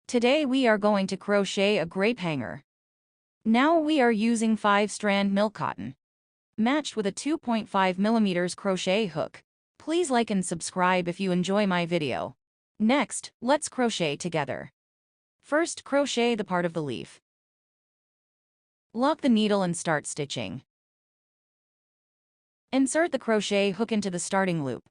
Today we are going to crochet a grape hanger. Now we are using 5-strand milk cotton, matched with a 2.5 mm crochet hook. Please like and subscribe if you enjoy my video. Next, let's crochet together. First, crochet the part of the leaf. Lock the needle and start stitching. Insert the crochet hook into the starting loop.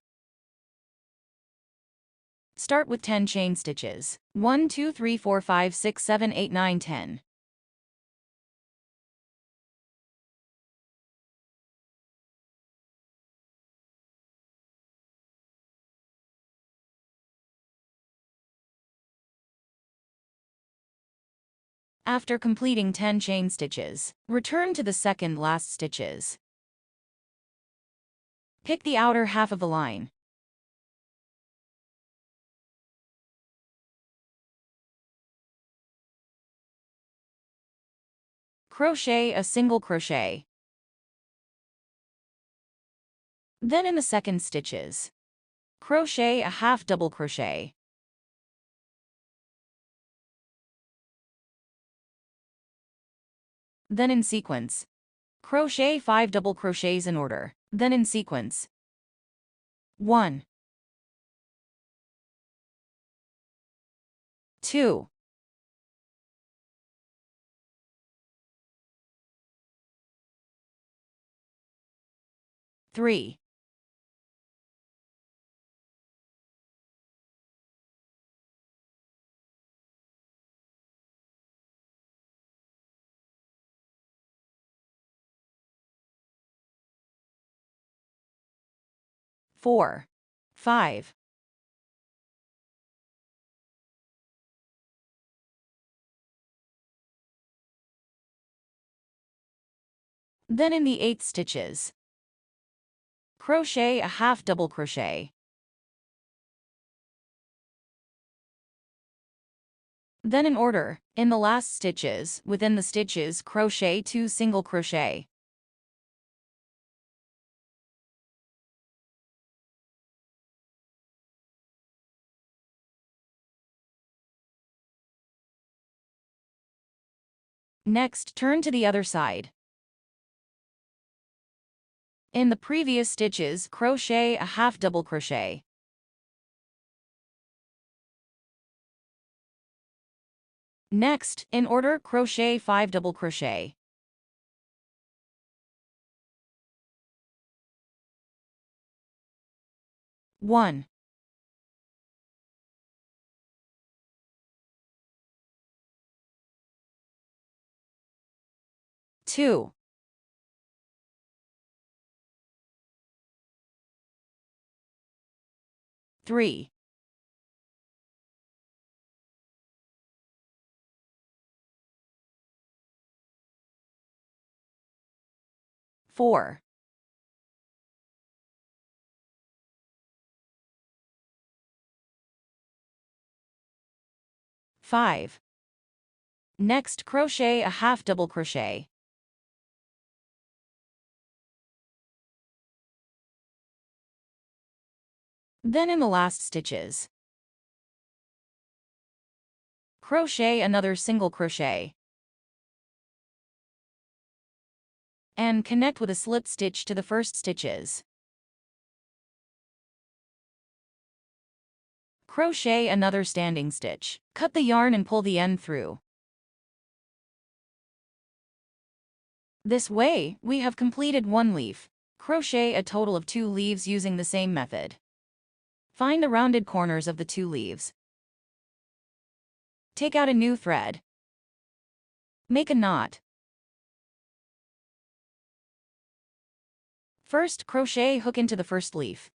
Start with 10 chain stitches. 1, 2, 3, 4, 5, 6, 7, 8, 9, 10. After completing 10 chain stitches, return to the second last stitches. Pick the outer half of the line. Crochet a single crochet. Then in the second stitches, crochet a half double crochet. Then in sequence, crochet 5 double crochets in order. Then in sequence, 1, 2, 3, 4, 5. Then in the 8 stitches, crochet a half double crochet. Then in order, in the last stitches, within the stitches, crochet 2 single crochet. Next, turn to the other side. In the previous stitches, crochet a half double crochet. Next, in order, crochet 5 double crochet. One, 2, 3, 4, 5. Next, crochet a half double crochet. Then in the last stitches, crochet another single crochet. And connect with a slip stitch to the first stitches. Crochet another standing stitch. Cut the yarn and pull the end through. This way, we have completed one leaf. Crochet a total of 2 leaves using the same method. Find the rounded corners of the 2 leaves. Take out a new thread. Make a knot. First, crochet hook into the first leaf.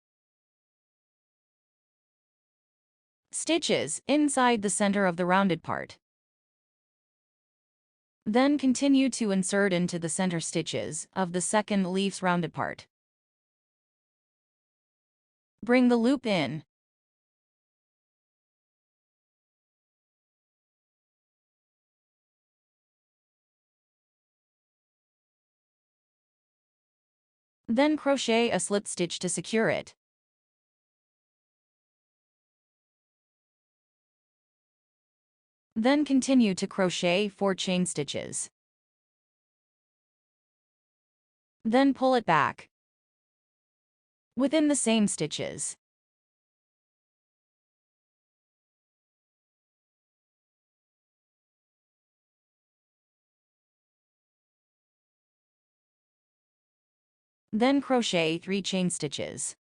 Stitches inside the center of the rounded part. Then continue to insert into the center stitches of the second leaf's rounded part. Bring the loop in. Then crochet a slip stitch to secure it. Then continue to crochet 4 chain stitches. Then pull it back within the same stitches. Then crochet 3 chain stitches.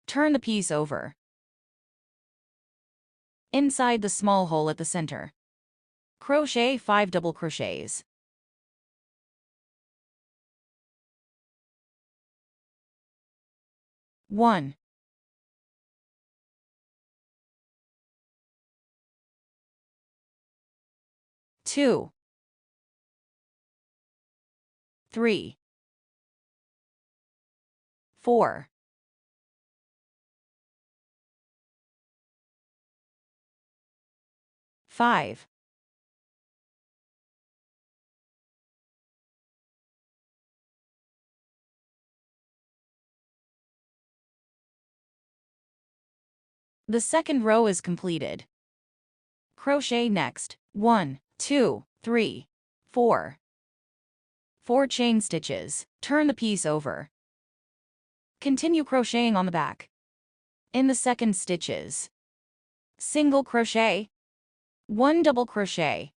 Turn the piece over. Inside the small hole at the center, crochet 5 double crochets. One, 2, 3, 4, 5. The second row is completed. Crochet next 1, 2, 3, 4. 4 chain stitches. Turn the piece over. Continue crocheting on the back. In the second stitches, single crochet, 1 double crochet.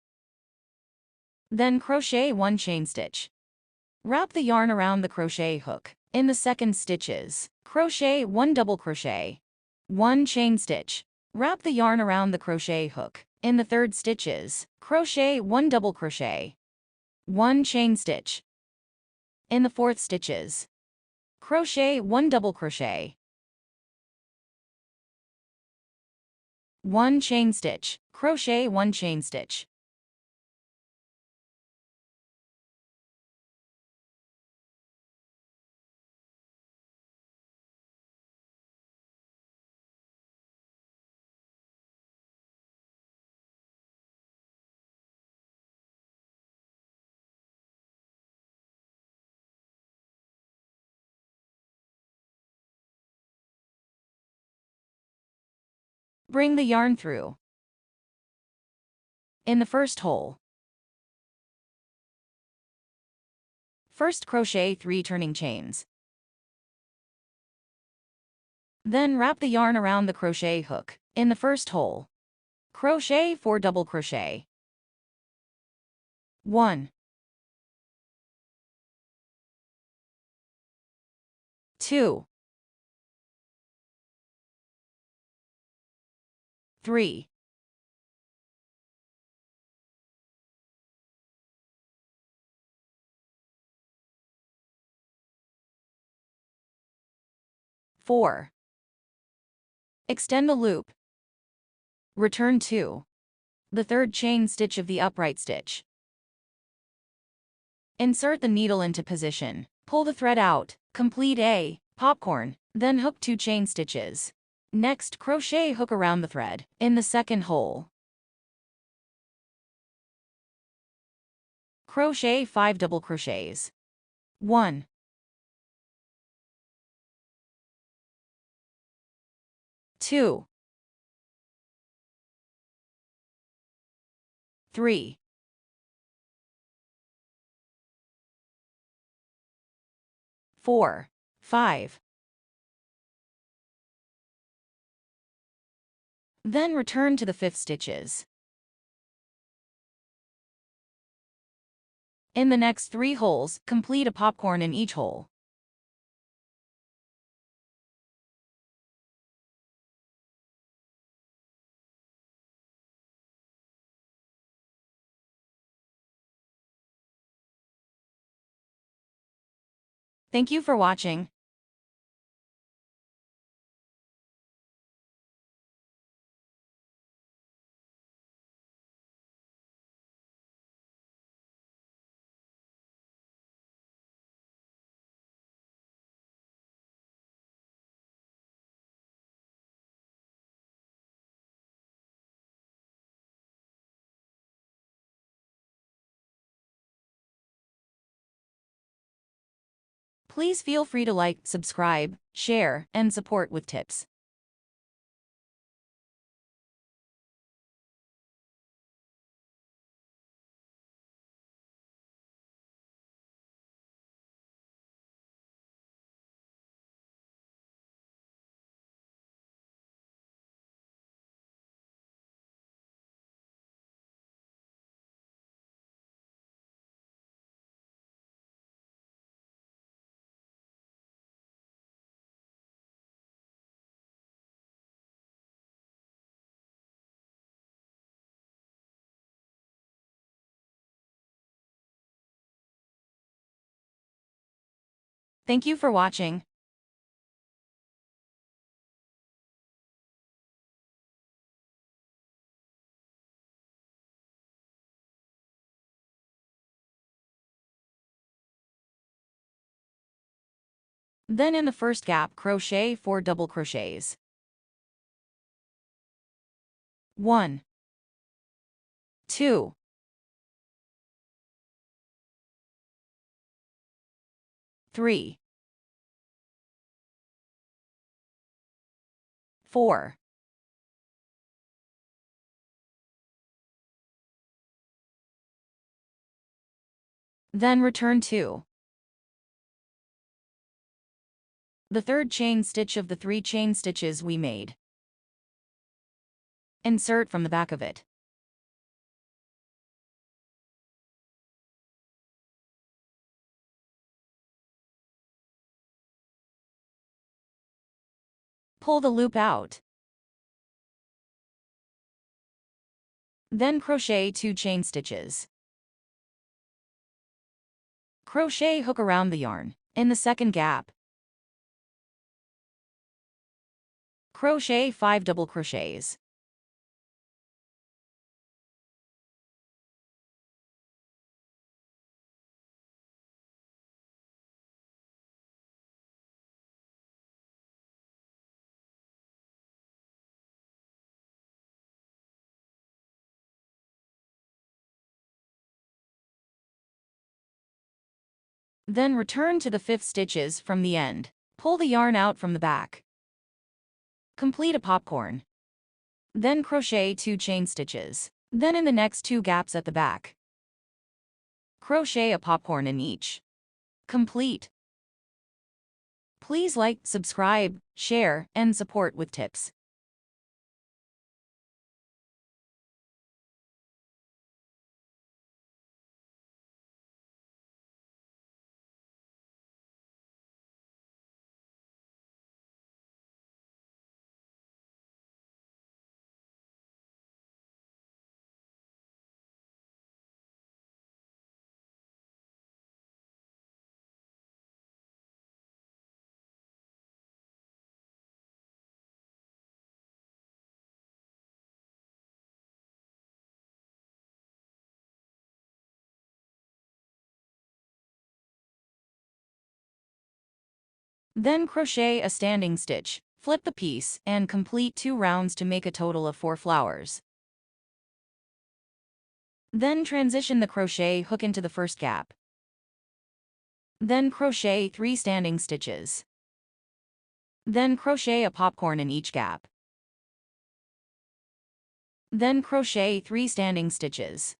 Then crochet 1 chain stitch. Wrap the yarn around the crochet hook. In the second stitches, crochet 1 double crochet, 1 chain stitch. Wrap the yarn around the crochet hook. In the third stitches, crochet 1 double crochet, 1 chain stitch. In the fourth stitches, crochet 1 double crochet, 1 chain stitch, crochet 1 chain stitch. Bring the yarn through. In the first hole, first crochet 3 turning chains. Then wrap the yarn around the crochet hook. In the first hole, crochet 4 double crochet, 1, 2, 3, 4. Extend the loop. Return to the third chain stitch of the upright stitch. Insert the needle into position. Pull the thread out. Complete a popcorn. Then hook 2 chain stitches. Next, crochet hook around the thread. In the second hole, crochet 5 double crochets. 1, 2, 3, 4, 5. Then return to the 5th stitches. In the next 3 holes, complete a popcorn in each hole. Thank you for watching. Please feel free to like, subscribe, share, and support with tips. Thank you for watching. Then in the first gap, crochet 4 double crochets. 1, 2, 3, 4, 5. Then return to the third chain stitch of the 3 chain stitches we made. Insert from the back of it. Pull the loop out. Then crochet 2 chain stitches. Crochet hook around the yarn. In the second gap, crochet 5 double crochets. Then return to the 5th stitches from the end. Pull the yarn out from the back. Complete a popcorn. Then crochet 2 chain stitches. Then in the next 2 gaps at the back, crochet a popcorn in each. Complete. Please like, subscribe, share, and support with tips. Then crochet a standing stitch, flip the piece, and complete 2 rounds to make a total of 4 flowers. Then transition the crochet hook into the first gap. Then crochet 3 standing stitches. Then crochet a popcorn in each gap. Then crochet 3 standing stitches.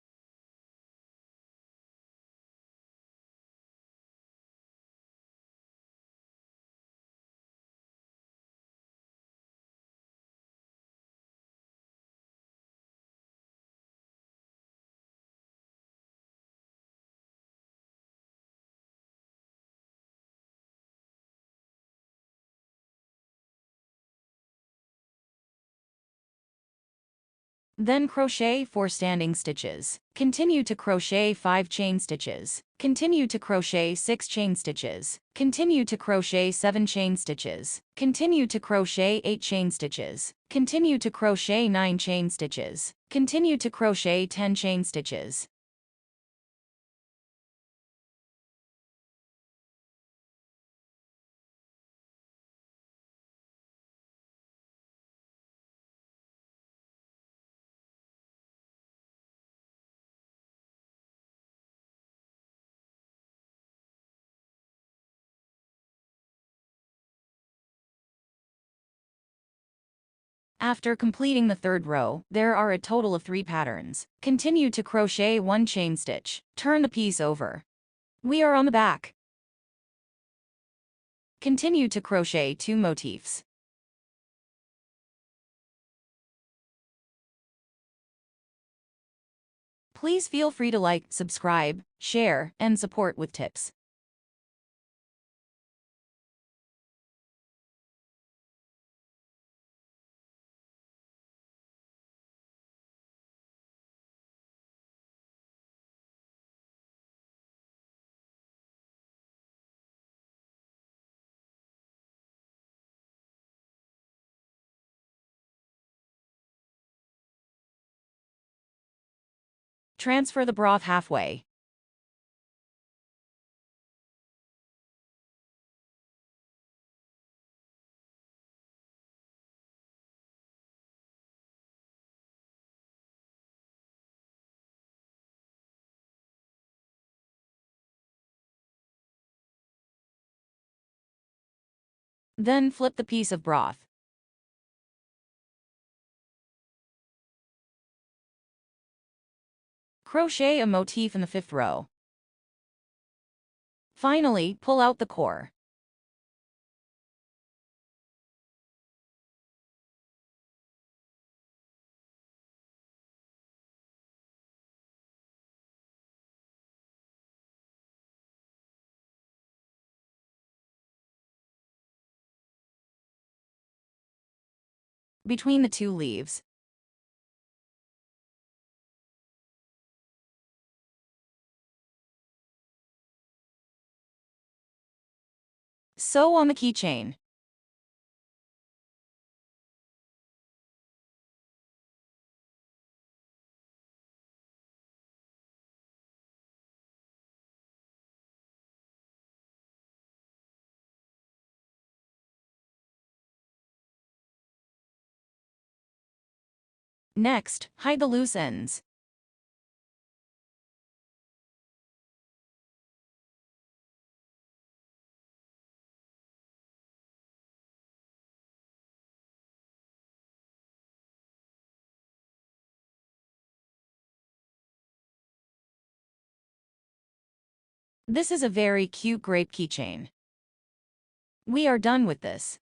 Then crochet 4 standing stitches. Continue to crochet 5 chain stitches. Continue to crochet 6 chain stitches. Continue to crochet 7 chain stitches. Continue to crochet 8 chain stitches. Continue to crochet 9 chain stitches. Continue to crochet 10 chain stitches. After completing the third row, there are a total of 3 patterns. Continue to crochet 1 chain stitch. Turn the piece over. We are on the back. Continue to crochet 2 motifs. Please feel free to like, subscribe, share, and support with tips. Transfer the broth halfway. Then flip the piece of broth. Crochet a motif in the 5th row. Finally, pull out the core. Between the 2 leaves. Sew on the keychain. Next, hide the loose ends. This is a very cute grape keychain. We are done with this.